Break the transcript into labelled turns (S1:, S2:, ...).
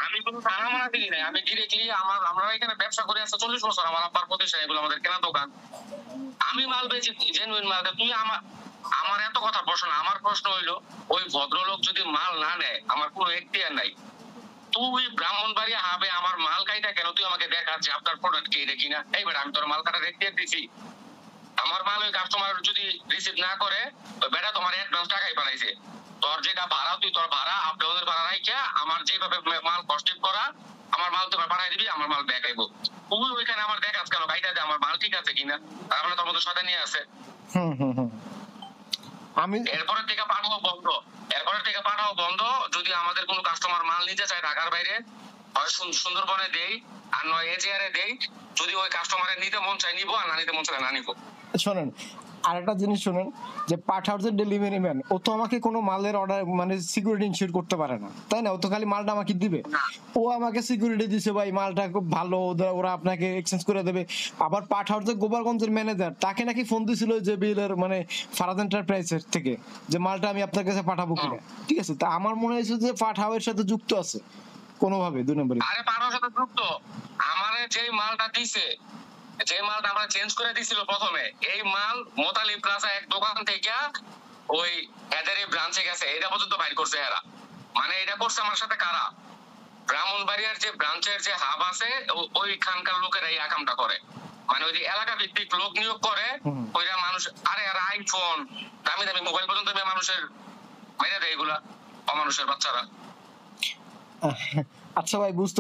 S1: আমি কোনো টাকা মানা দিই নাই, আমি ডিরেক্টলি আমরা এখানে ব্যবসা করে আসছে 40 বছর, আমার আব্বার প্রতিষ্ঠান, এগুলো আমাদের কেনা দোকান। আমি মাল বেচি জেনুইন মাল। তুই আমার এত কথা প্রশ্ন না। আমার প্রশ্ন হইলো, ওই ভদ্রলোক যদি মাল না নেয়, আমার কোনো এখতিয়ার নাই। তুই ব্রাহ্মণবাড়িয়া হাবে আমার মাল কাইটা কেন তুই আমাকে দেখাচ্ছে আপনার প্রোডাক্ট কে দেখি না? এইবার আমি তোর মাল কাটার এখতিয়ার দিছি? আমার মাল ওই কাস্টমার যদি রিসিভ না করে, তো বেটা তোমার অ্যাডভান্স টাকাই পাঠাইছে, তোর যেটা ভাড়া তুই তোর ভাড়া আপলোডের ভাড়া রাখিয়া আমার যেভাবে মাল কস্টিং করা, আমার মাল তোমার পাঠাই দিবি, আমার মাল ব্যাক আইবো। তুই ওইখানে আমার দেখাস কেন গাইটা যে আমার মাল ঠিক আছে কিনা? তার মানে তোর মধ্যে শয়তানি আছে।
S2: আমি
S1: এরপরের থেকে পাঠাও বন্ধ, এরপরের থেকে পাঠাও বন্ধ। যদি আমাদের কোনো কাস্টমার মাল নিতে চায় ঢাকার বাইরে, হয় সুন্দরবনে দেই, আর নয় এজিআরে দেই। যদি ওই কাস্টমারের নিতে মন চায় নিবো, আর না নিতে মন চায় না নিবো।
S2: শোনেন, আরেকটা জিনিস শোনেন, যে পাঠাওয়ার ডেলিভারি ম্যান, ও তো আমাকে কোনো মালের অর্ডার মানে সিকিউরিটি ইনশিওর করতে পারে না, তাই না? ও তো খালি মালটা আমাকে দিবে। ও আমাকে সিকিউরিটি দিছে ভাই, মালটা খুব ভালো, ওরা আপনাকে এক্সচেঞ্জ করে দেবে। আবার পাঠাওয়ার যে গোপালগঞ্জের ম্যানেজার, তাকে নাকি ফোন দিছিল যে বিলের মানে ফারাদ এন্টারপ্রাইজের থেকে, যে মালটা আমি আপনার কাছে পাঠাবো কিনা। ঠিক আছে, তা আমার মনে হয়েছে যে পাঠাওয়ের সাথে যুক্ত আছে কোনোভাবে 2 নম্বরে।
S1: আরে পাঠাওয়ার সাথে যুক্ত। আমারে যে মালটা দিছে, যে মালটা আমরা চেঞ্জ করে দিছিল প্রথমে, এই মাল মোতালি প্লাজা এক দোকান থেকে ওই এদের এই ব্রাঞ্চে গেছে, এটা পর্যন্ত বাইর করছে এরা। মানে এটা করছে আমার সাথে কারা? ব্রাহ্মণবাড়িয়ার যে ব্রাঞ্চের যে হাব আছে, ওইখানকার লোকেরা এই আকামটা করে। মানে ওই যে এলাকা ভিত্তিক লোক নিয়োগ করে, ওইরা মানুষ, আরে আর আইফোন দামি দামি মোবাইল পর্যন্ত মানুষের মাইরা দেয় এগুলা, অমানুষের বাচ্চারা।
S2: আচ্ছা ভাই, বুঝতে